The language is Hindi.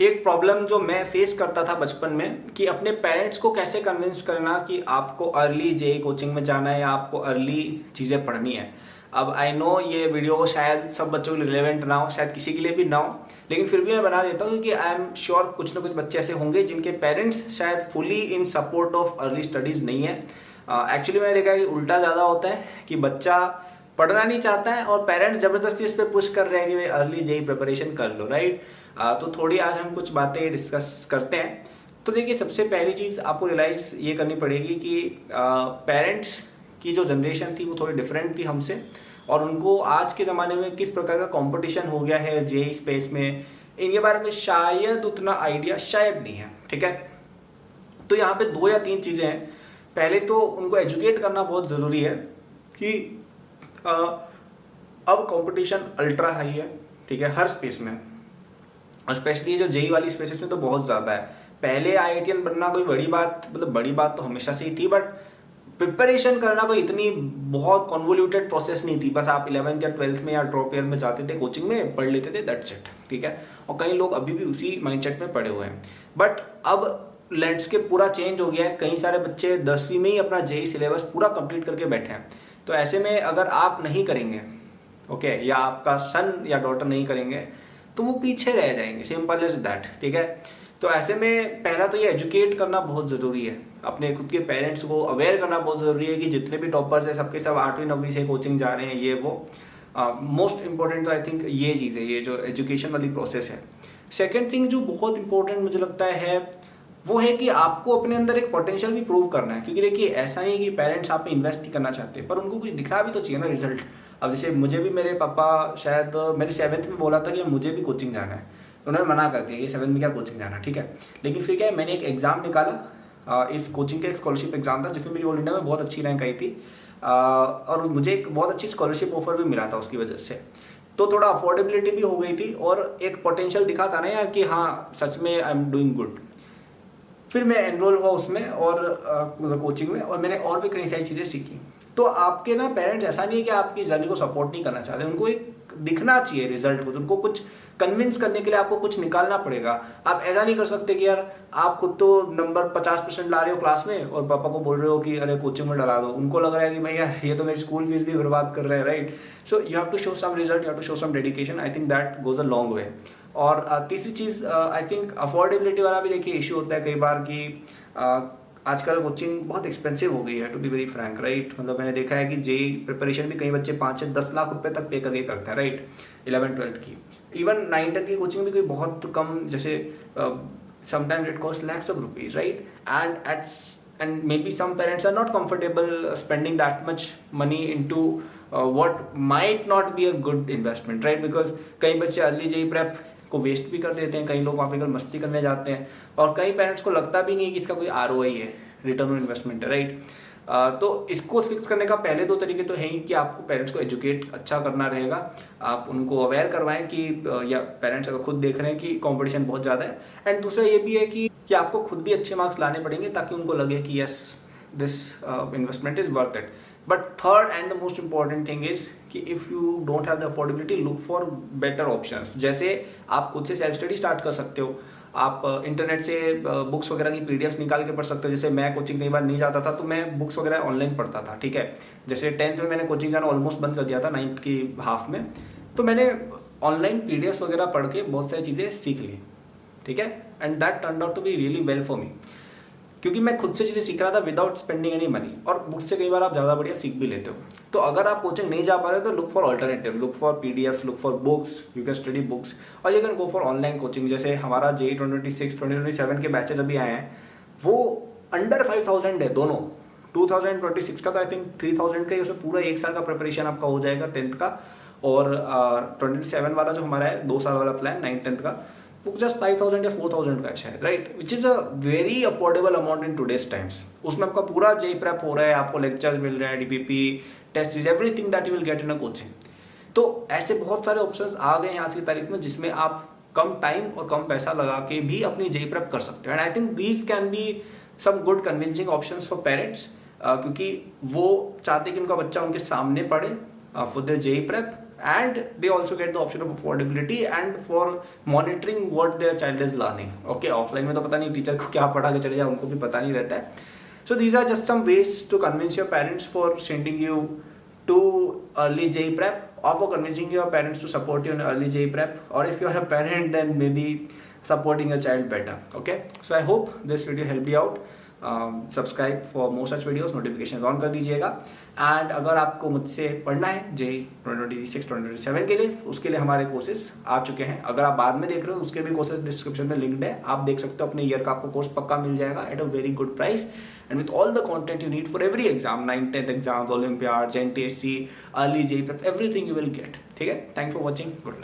एक प्रॉब्लम जो मैं फेस करता था बचपन में कि अपने पेरेंट्स को कैसे कन्विंस करना कि आपको अर्ली जेई कोचिंग में जाना है या आपको अर्ली चीज़ें पढ़नी है। अब आई नो ये वीडियो शायद सब बच्चों के लिए रिलेवेंट ना हो, शायद किसी के लिए भी ना हो, लेकिन फिर भी मैं बना देता हूँ क्योंकि आई एम श्योर कुछ ना कुछ बच्चे ऐसे होंगे जिनके पेरेंट्स शायद fully in support of early studies नहीं है। एक्चुअली मैंने देखा है कि उल्टा ज़्यादा होता है कि बच्चा पढ़ना नहीं चाहता है और पेरेंट्स जबरदस्ती इस पर पुश कर रहे हैं कि भाई अर्ली जेई प्रिपरेशन कर लो, राइट। तो थोड़ी आज हम कुछ बातें डिस्कस करते हैं। तो देखिए, सबसे पहली चीज़ आपको रियलाइज ये करनी पड़ेगी कि पेरेंट्स की जो जनरेशन थी वो थोड़ी डिफरेंट थी हमसे, और उनको आज के ज़माने में किस प्रकार का कंपटीशन हो गया है जेई स्पेस में, इनके बारे में शायद उतना आइडिया शायद नहीं है, ठीक है। तो यहाँ पे 2 या 3 चीज़ें हैं। पहले तो उनको एजुकेट करना बहुत ज़रूरी है कि अब कंपटीशन अल्ट्रा हाई है, ठीक है, हर स्पेस में, और स्पेशली जो जेई वाली स्पेसेस में तो बहुत ज़्यादा है। पहले आईआईटीएन बनना कोई बड़ी बात, मतलब बड़ी बात तो हमेशा से ही थी, बट प्रिपरेशन करना कोई इतनी बहुत कॉन्वोल्यूटेड प्रोसेस नहीं थी। बस आप 11th या 12th में या ड्रॉप ईयर में जाते थे कोचिंग में, पढ़ लेते थे, दैट्स इट, ठीक है। और कई लोग अभी भी उसी माइंडसेट में पड़े हुए हैं। बट अब लैंडस्केप पूरा चेंज हो गया है। कई सारे बच्चे 10वीं में ही अपना जेई सिलेबस पूरा कंप्लीट करके बैठे हैं। तो ऐसे में अगर आप नहीं करेंगे, ओके, या आपका सन या डॉटर नहीं करेंगे, तो वो पीछे रह जाएंगे, सिंपल इज दैट, ठीक है। तो ऐसे में पहला तो ये एजुकेट करना बहुत ज़रूरी है, अपने खुद के पेरेंट्स को अवेयर करना बहुत ज़रूरी है कि जितने भी टॉपर्स हैं सबके सब 8वीं 9वीं से कोचिंग जा रहे हैं, ये वो मोस्ट इंपॉर्टेंट तो आई थिंक ये चीज़ है, ये जो एजुकेशन वाली प्रोसेस है। सेकेंड थिंग जो बहुत इंपॉर्टेंट मुझे लगता है वो है कि आपको अपने अंदर एक पोटेंशियल भी प्रूव करना है। क्योंकि देखिए, ऐसा नहीं कि पेरेंट्स आप में इन्वेस्ट नहीं करना चाहते, पर उनको कुछ दिखना भी तो चाहिए ना, रिजल्ट। अब जैसे मुझे भी मेरे पापा शायद मेरे 7th में बोला था कि मुझे भी कोचिंग जाना है, उन्होंने मना कर दिया कि 7th में क्या कोचिंग जाना, ठीक है। लेकिन फिर क्या है, मैंने एक एग्जाम निकाला, इस कोचिंग का एक स्कॉलरशिप एग्जाम था जिसमें मेरी ऑल इंडिया में बहुत अच्छी रैंक आई थी, और मुझे एक बहुत अच्छी स्कॉलरशिप ऑफर भी मिला था उसकी वजह से। तो थोड़ा अफोर्डेबिलिटी भी हो गई थी और एक पोटेंशियल दिखा था ना यार कि हाँ सच में आई एम डूइंग गुड। फिर मैं एनरोल हुआ उसमें और कोचिंग में, और मैंने और भी कई सारी चीज़ें सीखी। तो आपके ना पेरेंट्स ऐसा नहीं है कि आपकी जर्नी को सपोर्ट नहीं करना चाहते, उनको एक दिखना चाहिए रिजल्ट को, तो उनको कुछ कन्विंस करने के लिए आपको कुछ निकालना पड़ेगा। आप ऐसा नहीं कर सकते कि यार आप खुद तो नंबर 50% ला रहे हो क्लास में और पापा को बोल रहे हो कि अरे कोचिंग में डला दो। उनको लग रहा है कि भैया ये तो मेरी स्कूल फीस भी बर्बाद कर रहे हैं, right. So you have to show some result, you have to show some dedication. I think that goes a long way. और तीसरी चीज़ आई थिंक अफोर्डेबिलिटी वाला भी देखिए इशू होता है कई बार कि आजकल कोचिंग बहुत एक्सपेंसिव हो गई है, to be very frank, right. मतलब मैंने देखा है कि जेई प्रिपरेशन भी कई बच्चे 5 से 10 लाख रुपए तक पे करके करते हैं, राइट, 11th 12th की। इवन 9th 10th की कोचिंग भी कोई बहुत कम, जैसे sometimes it cost lakhs of rupees, right? And maybe some parents are not comfortable spending that much money into what might not be a good investment, right? Because कई बच्चे अर्ली जेई प्रेप को वेस्ट भी कर देते हैं, कई लोग वहाँ पे मस्ती करने जाते हैं, और कई पेरेंट्स को लगता भी नहीं है कि इसका कोई ROI है, रिटर्न ऑन इन्वेस्टमेंट है, राइट। तो इसको फिक्स करने का पहले 2 तरीके तो है ही कि आपको पेरेंट्स को एजुकेट अच्छा करना रहेगा, आप उनको अवेयर करवाएं कि या पेरेंट्स अगर खुद देख रहे हैं कि कंपटीशन बहुत ज़्यादा है। एंड दूसरा ये भी है कि आपको खुद भी अच्छे मार्क्स लाने पड़ेंगे ताकि उनको लगे कि yes this investment is worth it. But third and the most important thing is कि if you don't have the affordability, look for better options. जैसे आप खुद से सेल्फ स्टडी स्टार्ट कर सकते हो, आप इंटरनेट से बुक्स वगैरह की पीडीएफ्स निकाल के पढ़ सकते हो। जैसे मैं कोचिंग कई बार नहीं जाता था तो मैं बुक्स वगैरह ऑनलाइन पढ़ता था, ठीक है। जैसे 10th में मैंने कोचिंग जाना ऑलमोस्ट बंद कर दिया था 9th की हाफ में, तो मैंने ऑनलाइन पीडीएफ्स वगैरह पढ़ के बहुत सारी चीज़ें सीख ली, ठीक है। And that turn out to be really well for me, क्योंकि मैं खुद से चीज़ें सीख रहा था विदाउट स्पेंडिंग एनी मनी, और बुक से कई बार आप ज़्यादा बढ़िया सीख भी लेते हो। तो अगर आप कोचिंग नहीं जा पा रहे तो look for alternative, look for PDFs, look for books, you can study books, और you can go for online coaching. जैसे हमारा जेई 2026 2027 के बैचेज अभी आए हैं, वो अंडर 5000 है दोनों। 2026 का तो आई थिंक 3000 का ही, उसमें पूरा 1 साल का प्रिपरेशन आपका हो जाएगा 10th का, और 27 वाला जो हमारा है 2 साल वाला प्लान 9th 10th का, वो जस्ट 5000 या 4000 का है शायद, right, which is a very affordable amount in today's times. उसमें आपका पूरा जेई प्रेप हो रहा है, आपको लेक्चर्स मिल रहे हैं, DPP, test series, everything that you will get in a coaching. तो ऐसे बहुत सारे ऑप्शंस आ गए हैं आज की तारीख में जिसमें आप कम टाइम और कम पैसा लगा के भी अपनी जेई प्रेप कर सकते हो। And I think these can be some good convincing options for parents, क्योंकि वो चाहते कि उनका बच्चा उनके सामने पढ़े for the JEE prep, and they also get the option of affordability and for monitoring what their child is learning. Okay, offline में तो पता नहीं टीचर को क्या पढ़ा के चले जाए, उनको भी पता नहीं रहता है. So these are just some ways to convince your parents for sending you to early JEE prep, or for convincing your parents to support you in early JEE prep, or if you are a parent then maybe supporting your child better. Okay, so I hope this video helped you out. Subscribe for more such videos, notification on कर दीजिएगा. एंड अगर आपको मुझसे पढ़ना है JEE 2026-2027 के लिए, उसके लिए हमारे कोर्सेज आ चुके हैं. अगर आप बाद में देख रहे हो उसके भी कोर्सेज डिस्क्रिप्शन में लिंक्ड है, आप देख सकते हो. अपने ईयर का आपको कोर्स पक्का मिल जाएगा at a very good price and with all the content you need for every exam, 9th 10th exams, Olympiads, NTSC, early JEE prep, everything you will gate. ठीक है, thanks for watching, good luck.